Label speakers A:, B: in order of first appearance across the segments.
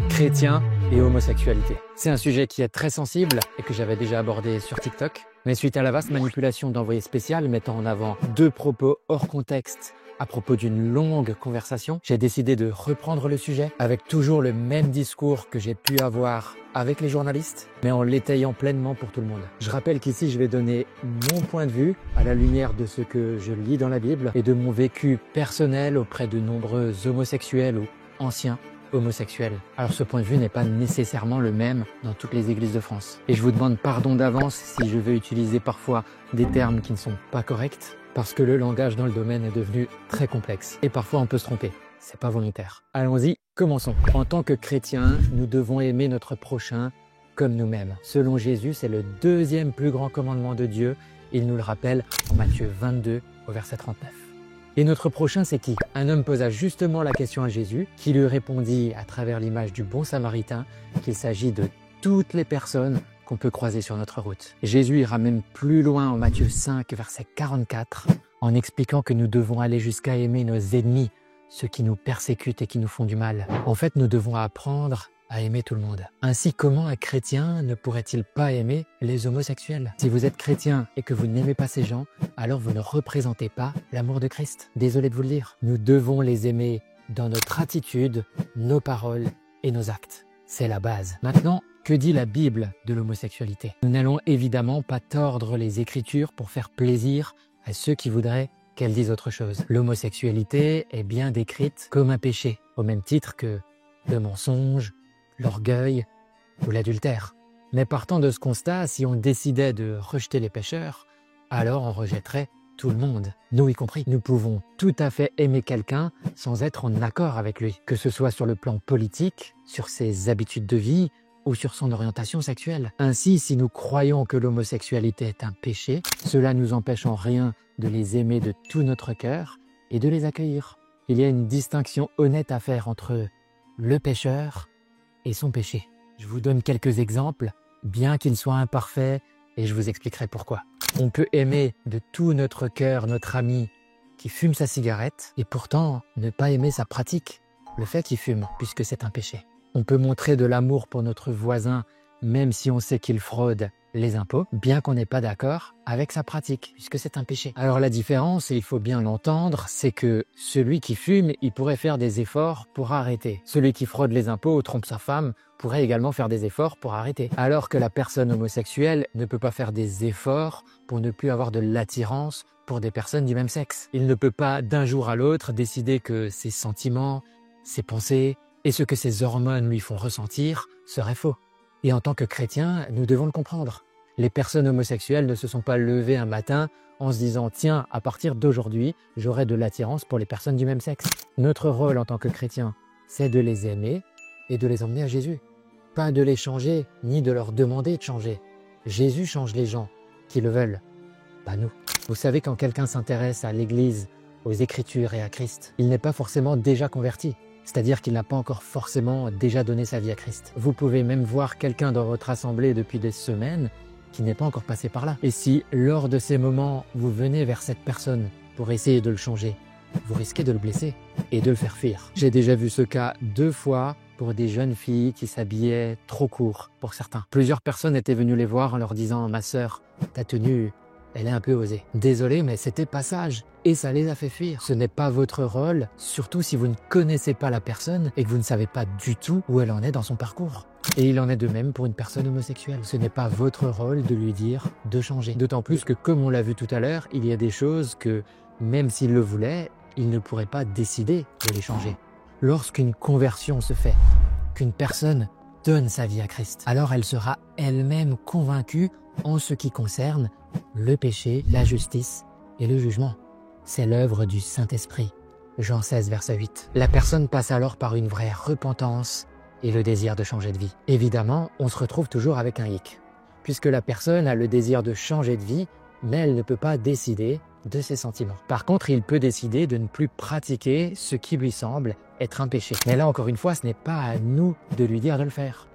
A: chrétien et homosexualité. C'est un sujet qui est très sensible et que j'avais déjà abordé sur TikTok. Mais suite à la vaste manipulation d'envoyés spécial mettant en avant deux propos hors contexte à propos d'une longue conversation, j'ai décidé de reprendre le sujet avec toujours le même discours que j'ai pu avoir avec les journalistes, mais en l'étayant pleinement pour tout le monde. Je rappelle qu'ici, je vais donner mon point de vue à la lumière de ce que je lis dans la Bible et de mon vécu personnel auprès de nombreux homosexuels ou anciens homosexuels. Alors ce point de vue n'est pas nécessairement le même dans toutes les églises de France. Et je vous demande pardon d'avance si je vais utiliser parfois des termes qui ne sont pas corrects, parce que le langage dans le domaine est devenu très complexe. Et parfois on peut se tromper. C'est pas volontaire. Allons-y, commençons. En tant que chrétiens, nous devons aimer notre prochain comme nous-mêmes. Selon Jésus, c'est le deuxième plus grand commandement de Dieu. Il nous le rappelle en Matthieu 22 au verset 39. Et notre prochain, c'est qui? Un homme posa justement la question à Jésus, qui lui répondit à travers l'image du bon samaritain qu'il s'agit de toutes les personnes qu'on peut croiser sur notre route. Jésus ira même plus loin en Matthieu 5, verset 44, en expliquant que nous devons aller jusqu'à aimer nos ennemis, ceux qui nous persécutent et qui nous font du mal. En fait, nous devons apprendre à aimer tout le monde. Ainsi, comment un chrétien ne pourrait-il pas aimer les homosexuels? Si vous êtes chrétien et que vous n'aimez pas ces gens, alors vous ne représentez pas l'amour de Christ. Désolé de vous le dire. Nous devons les aimer dans notre attitude, nos paroles et nos actes. C'est la base. Maintenant, que dit la Bible de l'homosexualité? Nous n'allons évidemment pas tordre les Écritures pour faire plaisir à ceux qui voudraient qu'elles disent autre chose. L'homosexualité est bien décrite comme un péché, au même titre que le mensonge, l'orgueil ou l'adultère. Mais partant de ce constat, si on décidait de rejeter les pécheurs, alors on rejetterait tout le monde, nous y compris. Nous pouvons tout à fait aimer quelqu'un sans être en accord avec lui, que ce soit sur le plan politique, sur ses habitudes de vie ou sur son orientation sexuelle. Ainsi, si nous croyons que l'homosexualité est un péché, cela nous empêche en rien de les aimer de tout notre cœur et de les accueillir. Il y a une distinction honnête à faire entre le pécheur et son péché. Je vous donne quelques exemples, bien qu'ils soient imparfaits, et je vous expliquerai pourquoi. On peut aimer de tout notre cœur notre ami qui fume sa cigarette, et pourtant ne pas aimer sa pratique, le fait qu'il fume, puisque c'est un péché. On peut montrer de l'amour pour notre voisin, même si on sait qu'il fraude les impôts, bien qu'on n'est pas d'accord avec sa pratique, puisque c'est un péché. Alors la différence, et il faut bien l'entendre, c'est que celui qui fume, il pourrait faire des efforts pour arrêter. Celui qui fraude les impôts ou trompe sa femme pourrait également faire des efforts pour arrêter. Alors que la personne homosexuelle ne peut pas faire des efforts pour ne plus avoir de l'attirance pour des personnes du même sexe. Il ne peut pas d'un jour à l'autre décider que ses sentiments, ses pensées et ce que ses hormones lui font ressentir serait faux. Et en tant que chrétiens, nous devons le comprendre. Les personnes homosexuelles ne se sont pas levées un matin en se disant « Tiens, à partir d'aujourd'hui, j'aurai de l'attirance pour les personnes du même sexe ». Notre rôle en tant que chrétiens, c'est de les aimer et de les emmener à Jésus. Pas de les changer, ni de leur demander de changer. Jésus change les gens qui le veulent, pas nous. Vous savez, quand quelqu'un s'intéresse à l'Église, aux Écritures et à Christ, il n'est pas forcément déjà converti. C'est-à-dire qu'il n'a pas encore forcément déjà donné sa vie à Christ. Vous pouvez même voir quelqu'un dans votre assemblée depuis des semaines qui n'est pas encore passé par là. Et si, lors de ces moments, vous venez vers cette personne pour essayer de le changer, vous risquez de le blesser et de le faire fuir. J'ai déjà vu ce cas 2 fois pour des jeunes filles qui s'habillaient trop court pour certains. Plusieurs personnes étaient venues les voir en leur disant « Ma sœur, ta tenue, elle est un peu osée. Désolé, mais c'était pas sage. » Et ça les a fait fuir. Ce n'est pas votre rôle, surtout si vous ne connaissez pas la personne et que vous ne savez pas du tout où elle en est dans son parcours. Et il en est de même pour une personne homosexuelle. Ce n'est pas votre rôle de lui dire de changer. D'autant plus que, comme on l'a vu tout à l'heure, il y a des choses que, même s'il le voulait, il ne pourrait pas décider de les changer. Lorsqu'une conversion se fait, qu'une personne donne sa vie à Christ, alors elle sera elle-même convaincue en ce qui concerne le péché, la justice et le jugement. C'est l'œuvre du Saint-Esprit. Jean 16, verset 8. La personne passe alors par une vraie repentance et le désir de changer de vie. Évidemment, on se retrouve toujours avec un hic, puisque la personne a le désir de changer de vie, mais elle ne peut pas décider de ses sentiments. Par contre, il peut décider de ne plus pratiquer ce qui lui semble être un péché. Mais là, encore une fois, ce n'est pas à nous de lui dire de le faire.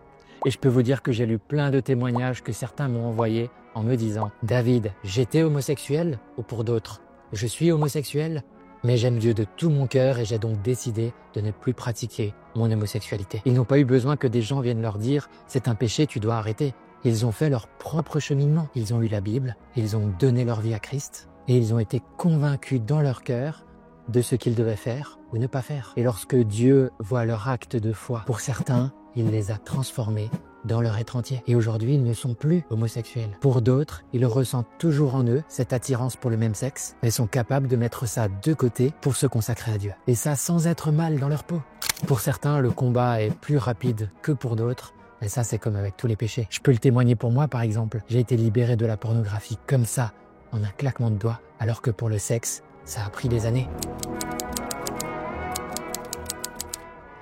A: Et je peux vous dire que j'ai lu plein de témoignages que certains m'ont envoyés en me disant « David, j'étais homosexuel » ou pour d'autres « Je suis homosexuel » Mais j'aime Dieu de tout mon cœur et j'ai donc décidé de ne plus pratiquer mon homosexualité. Ils n'ont pas eu besoin que des gens viennent leur dire « c'est un péché, tu dois arrêter ». Ils ont fait leur propre cheminement. Ils ont eu la Bible, ils ont donné leur vie à Christ et ils ont été convaincus dans leur cœur de ce qu'ils devaient faire ou ne pas faire. Et lorsque Dieu voit leur acte de foi, pour certains, il les a transformés dans leur être entier. Et aujourd'hui, ils ne sont plus homosexuels. Pour d'autres, ils ressentent toujours en eux cette attirance pour le même sexe, mais sont capables de mettre ça de côté pour se consacrer à Dieu. Et ça sans être mal dans leur peau. Pour certains, le combat est plus rapide que pour d'autres. Et ça, c'est comme avec tous les péchés. Je peux le témoigner pour moi, par exemple. J'ai été libéré de la pornographie comme ça, en un claquement de doigts, alors que pour le sexe, ça a pris des années.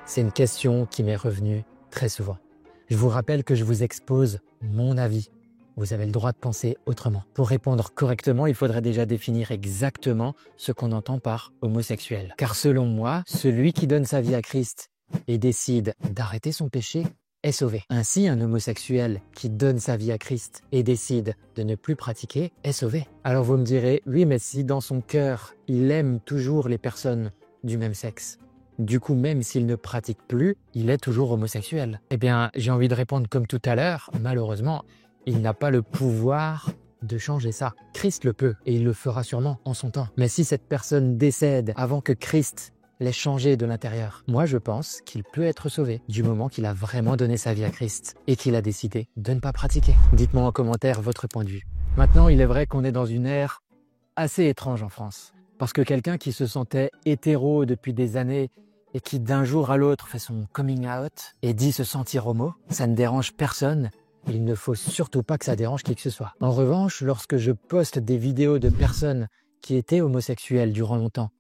A: C'est une question qui m'est revenue très souvent. Je vous rappelle que je vous expose mon avis. Vous avez le droit de penser autrement. Pour répondre correctement, il faudrait déjà définir exactement ce qu'on entend par homosexuel. Car selon moi, celui qui donne sa vie à Christ et décide d'arrêter son péché est sauvé. Ainsi, un homosexuel qui donne sa vie à Christ et décide de ne plus pratiquer est sauvé. Alors vous me direz, oui, mais si dans son cœur, il aime toujours les personnes du même sexe, du coup, même s'il ne pratique plus, il est toujours homosexuel. Eh bien, j'ai envie de répondre comme tout à l'heure, malheureusement, il n'a pas le pouvoir de changer ça. Christ le peut, et il le fera sûrement en son temps. Mais si cette personne décède avant que Christ l'ait changé de l'intérieur, moi je pense qu'il peut être sauvé du moment qu'il a vraiment donné sa vie à Christ et qu'il a décidé de ne pas pratiquer. Dites-moi en commentaire votre point de vue. Maintenant, il est vrai qu'on est dans une ère assez étrange en France. Parce que quelqu'un qui se sentait hétéro depuis des années et qui d'un jour à l'autre fait son coming out et dit se sentir homo, ça ne dérange personne. Il ne faut surtout pas que ça dérange qui que ce soit. En revanche, lorsque je poste des vidéos de personnes qui étaient homosexuelles durant longtemps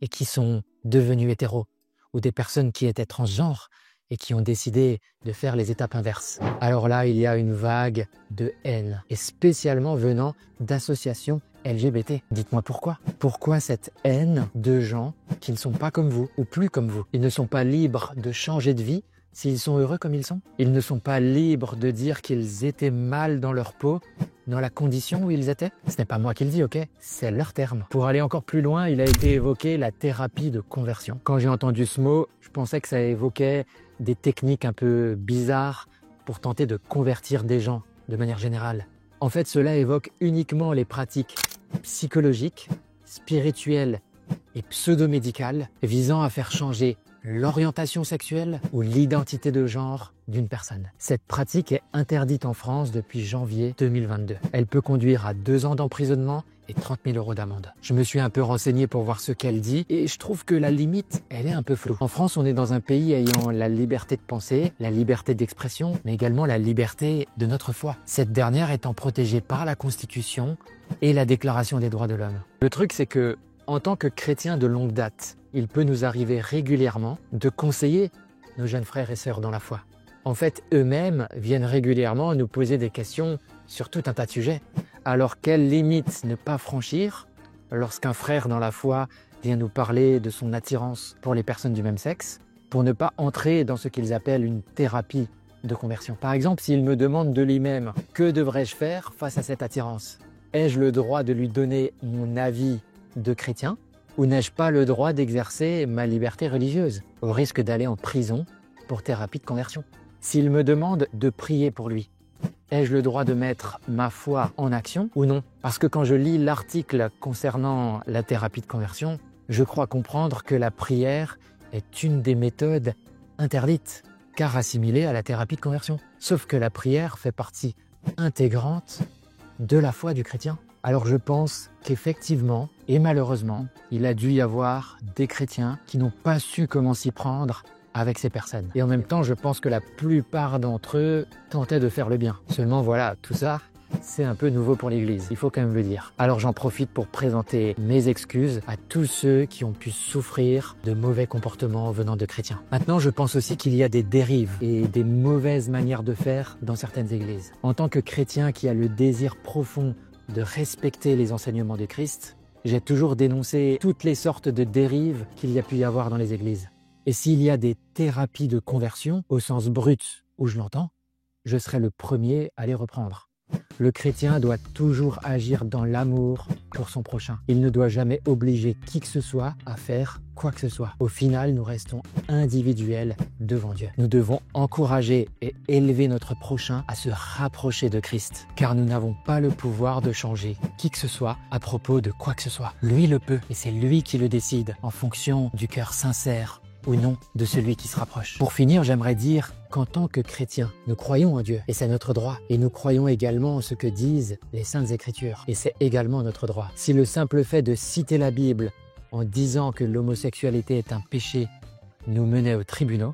A: et qui sont devenues hétéros, ou des personnes qui étaient transgenres et qui ont décidé de faire les étapes inverses, alors là, il y a une vague de haine, et spécialement venant d'associations LGBT. Dites-moi pourquoi. Pourquoi cette haine de gens qui ne sont pas comme vous, ou plus comme vous? Ils ne sont pas libres de changer de vie s'ils sont heureux comme ils sont. Ils ne sont pas libres de dire qu'ils étaient mal dans leur peau, dans la condition où ils étaient. Ce n'est pas moi qui le dis, ok? C'est leur terme. Pour aller encore plus loin, il a été évoqué la thérapie de conversion. Quand j'ai entendu ce mot, je pensais que ça évoquait des techniques un peu bizarres pour tenter de convertir des gens de manière générale. En fait, cela évoque uniquement les pratiques psychologiques, spirituelles et pseudo-médicales visant à faire changer l'orientation sexuelle ou l'identité de genre d'une personne. Cette pratique est interdite en France depuis janvier 2022. Elle peut conduire à 2 ans d'emprisonnement et 30 000 € d'amende. Je me suis un peu renseigné pour voir ce qu'elle dit et je trouve que la limite, elle est un peu floue. En France, on est dans un pays ayant la liberté de penser, la liberté d'expression, mais également la liberté de notre foi. Cette dernière étant protégée par la Constitution et la Déclaration des droits de l'homme. Le truc, c'est que, en tant que chrétiens de longue date, il peut nous arriver régulièrement de conseiller nos jeunes frères et sœurs dans la foi. En fait, eux-mêmes viennent régulièrement nous poser des questions sur tout un tas de sujets. Alors, quelles limites ne pas franchir lorsqu'un frère dans la foi vient nous parler de son attirance pour les personnes du même sexe, pour ne pas entrer dans ce qu'ils appellent une thérapie de conversion? Par exemple, s'il me demande de lui-même « Que devrais-je faire face à cette attirance ?» Ai-je le droit de lui donner mon avis de chrétien ou n'ai-je pas le droit d'exercer ma liberté religieuse au risque d'aller en prison pour thérapie de conversion? S'il me demande de prier pour lui, ai-je le droit de mettre ma foi en action ou non? Parce que quand je lis l'article concernant la thérapie de conversion, je crois comprendre que la prière est une des méthodes interdites, car assimilée à la thérapie de conversion. Sauf que la prière fait partie intégrante de la foi du chrétien. Alors je pense qu'effectivement, et malheureusement, il a dû y avoir des chrétiens qui n'ont pas su comment s'y prendre avec ces personnes. Et en même temps, je pense que la plupart d'entre eux tentaient de faire le bien. Seulement voilà, tout ça, c'est un peu nouveau pour l'Église, il faut quand même le dire. Alors j'en profite pour présenter mes excuses à tous ceux qui ont pu souffrir de mauvais comportements venant de chrétiens. Maintenant, je pense aussi qu'il y a des dérives et des mauvaises manières de faire dans certaines églises. En tant que chrétien qui a le désir profond de respecter les enseignements de Christ, j'ai toujours dénoncé toutes les sortes de dérives qu'il y a pu y avoir dans les églises. Et s'il y a des thérapies de conversion, au sens brut où je l'entends, je serai le premier à les reprendre. Le chrétien doit toujours agir dans l'amour pour son prochain. Il ne doit jamais obliger qui que ce soit à faire quoi que ce soit. Au final, nous restons individuels devant Dieu. Nous devons encourager et élever notre prochain à se rapprocher de Christ, car nous n'avons pas le pouvoir de changer qui que ce soit à propos de quoi que ce soit. Lui le peut, et c'est lui qui le décide en fonction du cœur sincère ou non de celui qui se rapproche. Pour finir, j'aimerais dire qu'en tant que chrétiens, nous croyons en Dieu et c'est notre droit. Et nous croyons également en ce que disent les Saintes Écritures et c'est également notre droit. Si le simple fait de citer la Bible en disant que l'homosexualité est un péché nous menait aux tribunaux,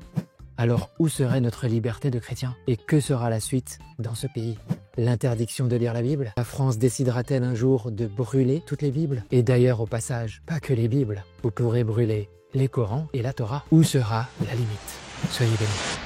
A: alors où serait notre liberté de chrétien? Et que sera la suite dans ce pays? L'interdiction de lire la Bible? La France décidera-t-elle un jour de brûler toutes les Bibles? Et d'ailleurs, au passage, pas que les Bibles. Vous pourrez brûler les Corans et la Torah. Où sera la limite? Soyez bénis.